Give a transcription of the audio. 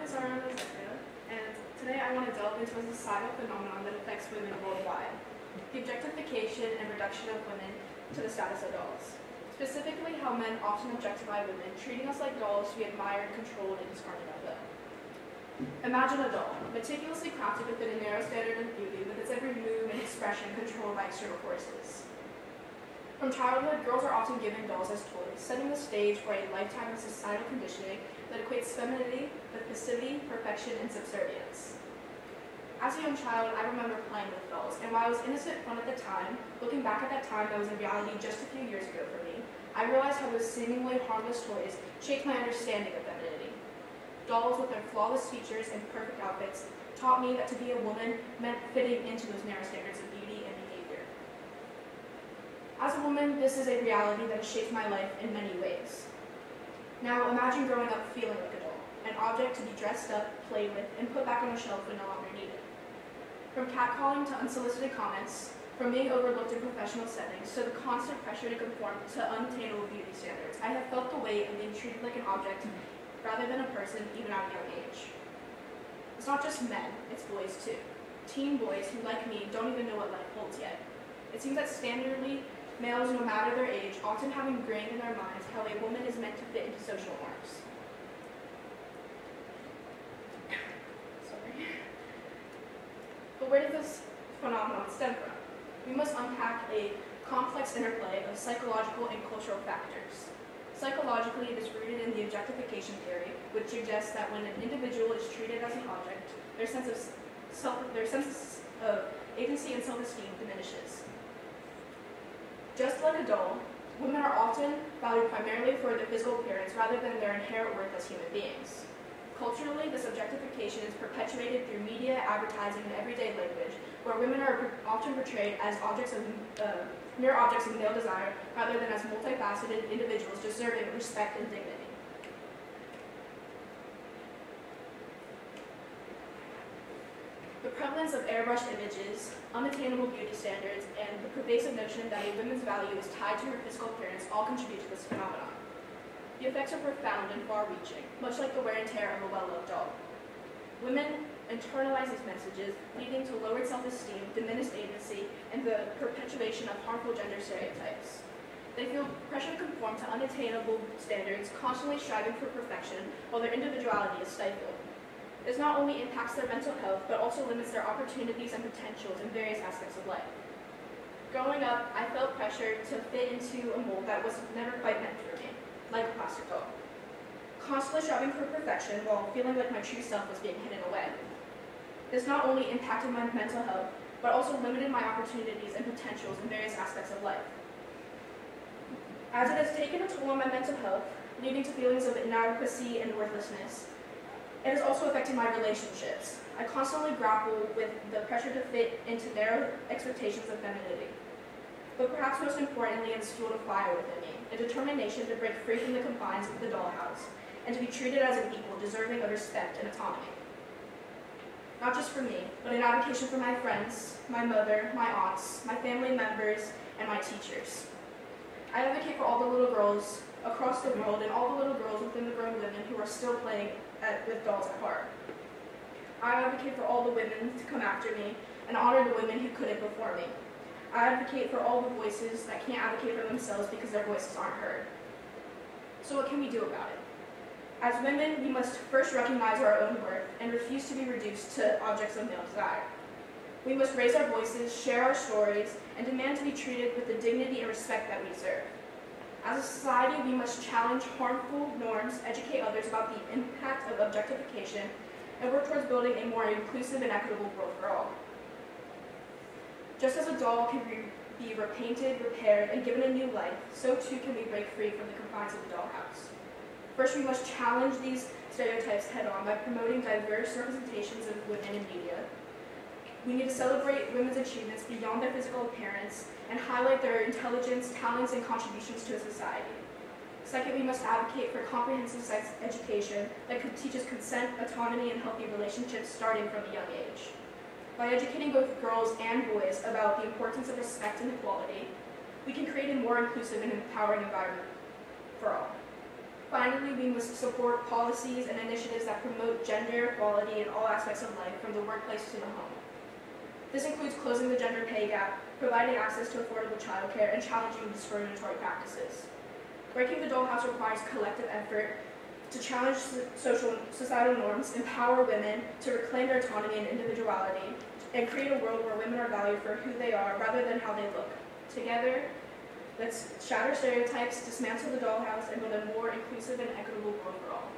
is Zecha, and today I want to delve into a societal phenomenon that affects women worldwide, the objectification and reduction of women to the status of dolls. Specifically, how men often objectify women, treating us like dolls to be admired, controlled, and discarded at will. Imagine a doll, meticulously crafted to fit a narrow standard of beauty, with its every move and expression controlled by external forces. From childhood, girls are often given dolls as toys, setting the stage for a lifetime of societal conditioning that equates femininity with passivity, perfection, and subservience. As a young child, I remember playing with dolls, and while I was innocent fun at the time, looking back at that time that was in reality just a few years ago for me, I realized how those seemingly harmless toys shaped my understanding of femininity. Dolls, with their flawless features and perfect outfits, taught me that to be a woman meant fitting into those narrow standards of beauty and behavior. As a woman, this is a reality that has shaped my life in many ways. Now imagine growing up feeling like a doll, an object to be dressed up, played with, and put back on a shelf when no longer needed. From catcalling to unsolicited comments, from being overlooked in professional settings, to the constant pressure to conform to unattainable beauty standards, I have felt the weight of being treated like an object rather than a person, even at a young age. It's not just men, it's boys too. Teen boys who, like me, don't even know what life holds yet. It seems that standardly, males, no matter their age, often have ingrained in their minds how a woman is meant to fit into social norms. Sorry. But where does this phenomenon stem from? We must unpack a complex interplay of psychological and cultural factors. Psychologically, it is rooted in the objectification theory, which suggests that when an individual is treated as an object, their sense of agency and self-esteem diminishes. Just like a doll, women are often valued primarily for their physical appearance rather than their inherent worth as human beings. Culturally, this objectification is perpetuated through media, advertising, and everyday language, where women are often portrayed as mere objects of male desire rather than as multifaceted individuals deserving of respect and dignity. The prevalence of airbrushed images, unattainable beauty standards, and the pervasive notion that a woman's value is tied to her physical appearance all contribute to this phenomenon. The effects are profound and far-reaching, much like the wear and tear of a well-loved doll. Women internalize these messages, leading to lowered self-esteem, diminished agency, and the perpetuation of harmful gender stereotypes. They feel pressure to conform to unattainable standards, constantly striving for perfection, while their individuality is stifled. This not only impacts their mental health, but also limits their opportunities and potentials in various aspects of life. Growing up, I felt pressure to fit into a mold that was never quite meant for me, like a plastic doll. Constantly striving for perfection while feeling like my true self was being hidden away. This not only impacted my mental health, but also limited my opportunities and potentials in various aspects of life. As it has taken a toll on my mental health, leading to feelings of inadequacy and worthlessness, it has also affected my relationships. I constantly grapple with the pressure to fit into narrow expectations of femininity. But perhaps most importantly, it has fueled a fire within me, a determination to break free from the confines of the dollhouse, and to be treated as an equal, deserving of respect and autonomy. Not just for me, but an advocacy for my friends, my mother, my aunts, my family members, and my teachers. I advocate for all the little girls across the world and all the little girls within the grown women who are still playing with dolls at heart. I advocate for all the women to come after me and honor the women who couldn't before me. I advocate for all the voices that can't advocate for themselves because their voices aren't heard. So what can we do about it? As women, we must first recognize our own worth and refuse to be reduced to objects of male desire. We must raise our voices, share our stories, and demand to be treated with the dignity and respect that we deserve. As a society, we must challenge harmful norms, educate others about the impact of objectification, and work towards building a more inclusive and equitable world for all. Just as a doll can be repainted, repaired, and given a new life, so too can we break free from the confines of the dollhouse. First, we must challenge these stereotypes head-on by promoting diverse representations of women in media. We need to celebrate women's achievements beyond their physical appearance and highlight their intelligence, talents, and contributions to a society. Second, we must advocate for comprehensive sex education that teaches consent, autonomy, and healthy relationships starting from a young age. By educating both girls and boys about the importance of respect and equality, we can create a more inclusive and empowering environment for all. Finally, we must support policies and initiatives that promote gender equality in all aspects of life, from the workplace to the home. This includes closing the gender pay gap, providing access to affordable childcare, and challenging discriminatory practices. Breaking the Dollhouse requires collective effort to challenge societal norms, empower women to reclaim their autonomy and individuality, and create a world where women are valued for who they are rather than how they look. Together, let's shatter stereotypes, dismantle the Dollhouse, and build a more inclusive and equitable world for all.